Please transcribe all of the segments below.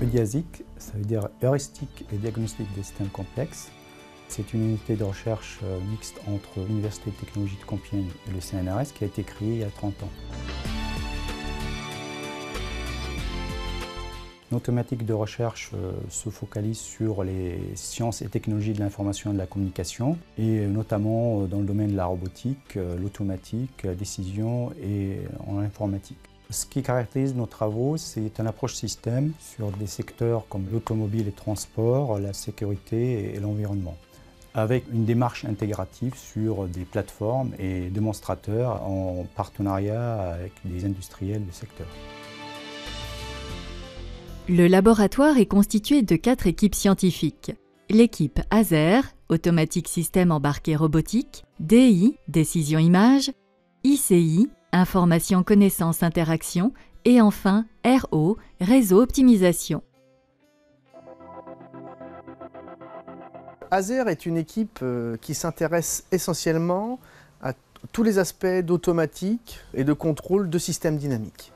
EDIASIC, ça veut dire heuristique et diagnostic des systèmes complexes. C'est une unité de recherche mixte entre l'Université de technologie de Compiègne et le CNRS qui a été créée il y a 30 ans. Nos thématiques de recherche se focalisent sur les sciences et technologies de l'information et de la communication, et notamment dans le domaine de la robotique, l'automatique, la décision et en informatique. Ce qui caractérise nos travaux, c'est une approche système sur des secteurs comme l'automobile et le transport, la sécurité et l'environnement, avec une démarche intégrative sur des plateformes et démonstrateurs en partenariat avec des industriels du secteur. Le laboratoire est constitué de 4 équipes scientifiques. L'équipe ASER, Automatique Système Embarqué Robotique, DI, Décision Image, ICI, Information Connaissance Interaction et enfin RO, Réseau Optimisation. ASER est une équipe qui s'intéresse essentiellement à tous les aspects d'automatique et de contrôle de systèmes dynamiques.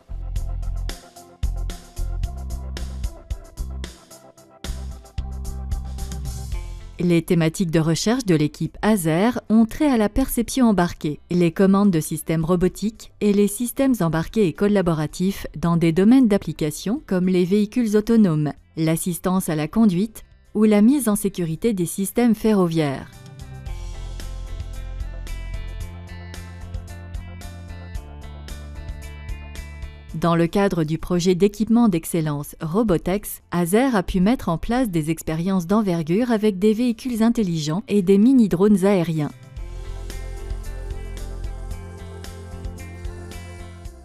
Les thématiques de recherche de l'équipe ASER ont trait à la perception embarquée, les commandes de systèmes robotiques et les systèmes embarqués et collaboratifs dans des domaines d'application comme les véhicules autonomes, l'assistance à la conduite ou la mise en sécurité des systèmes ferroviaires. Dans le cadre du projet d'équipement d'excellence Robotex, ASER a pu mettre en place des expériences d'envergure avec des véhicules intelligents et des mini-drones aériens.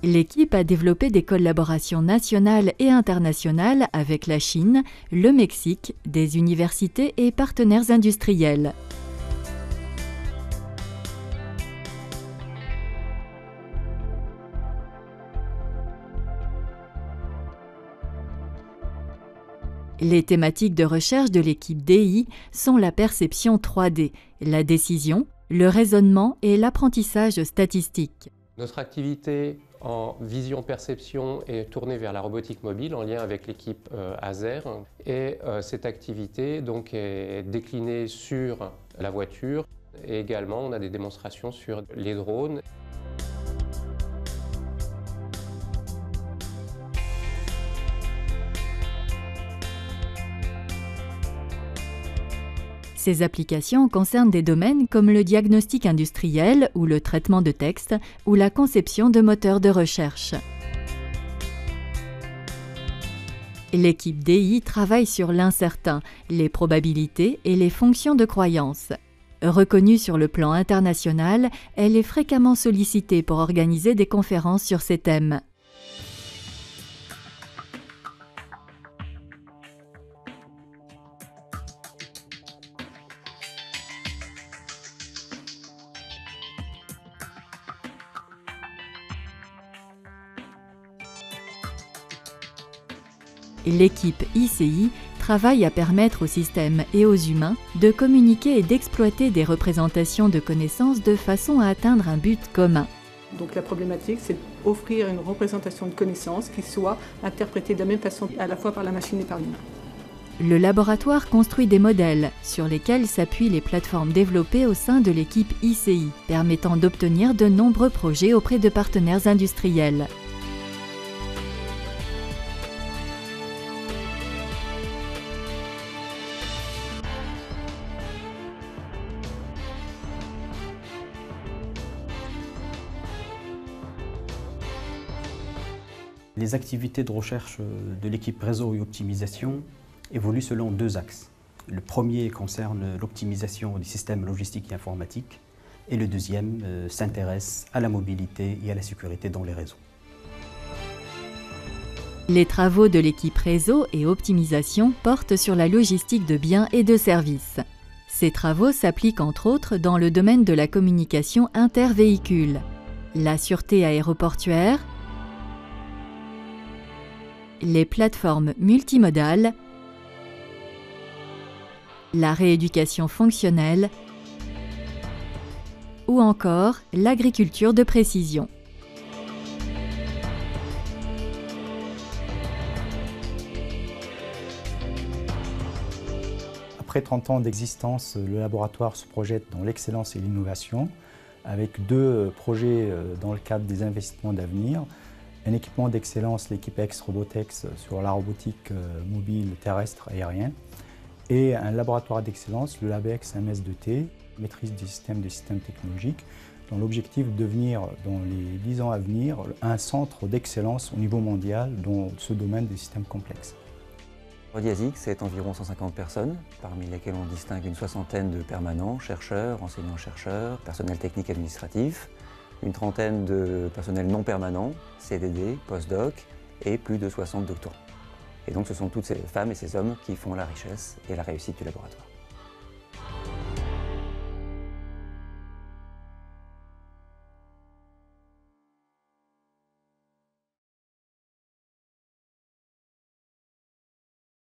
L'équipe a développé des collaborations nationales et internationales avec la Chine, le Mexique, des universités et partenaires industriels. Les thématiques de recherche de l'équipe DI sont la perception 3D, la décision, le raisonnement et l'apprentissage statistique. Notre activité en vision-perception est tournée vers la robotique mobile en lien avec l'équipe ASER. Et cette activité donc, est déclinée sur la voiture et également on a des démonstrations sur les drones. Ces applications concernent des domaines comme le diagnostic industriel ou le traitement de texte ou la conception de moteurs de recherche. L'équipe DI travaille sur l'incertain, les probabilités et les fonctions de croyance. Reconnue sur le plan international, elle est fréquemment sollicitée pour organiser des conférences sur ces thèmes. L'équipe ICI travaille à permettre aux systèmes et aux humains de communiquer et d'exploiter des représentations de connaissances de façon à atteindre un but commun. Donc la problématique, c'est d'offrir une représentation de connaissances qui soit interprétée de la même façon à la fois par la machine et par l'humain. Le laboratoire construit des modèles sur lesquels s'appuient les plateformes développées au sein de l'équipe ICI, permettant d'obtenir de nombreux projets auprès de partenaires industriels. Les activités de recherche de l'équipe réseau et optimisation évoluent selon 2 axes. Le premier concerne l'optimisation des systèmes logistiques et informatiques et le deuxième s'intéresse à la mobilité et à la sécurité dans les réseaux. Les travaux de l'équipe réseau et optimisation portent sur la logistique de biens et de services. Ces travaux s'appliquent entre autres dans le domaine de la communication intervéhicule, la sûreté aéroportuaire, les plateformes multimodales, la rééducation fonctionnelle ou encore l'agriculture de précision. Après 30 ans d'existence, le laboratoire se projette dans l'excellence et l'innovation avec 2 projets dans le cadre des investissements d'avenir. Un équipement d'excellence, l'équipe X-Robotex sur la robotique mobile, terrestre, aérien, et un laboratoire d'excellence, le LabX MS2T, maîtrise des systèmes technologiques, dont l'objectif de devenir, dans les 10 ans à venir, un centre d'excellence au niveau mondial dans ce domaine des systèmes complexes. Radiasic, c'est environ 150 personnes, parmi lesquelles on distingue une 60aine de permanents, chercheurs, enseignants-chercheurs, personnel technique administratif, une 30aine de personnels non permanents, CDD, post-doc, et plus de 60 doctorants. Et donc ce sont toutes ces femmes et ces hommes qui font la richesse et la réussite du laboratoire.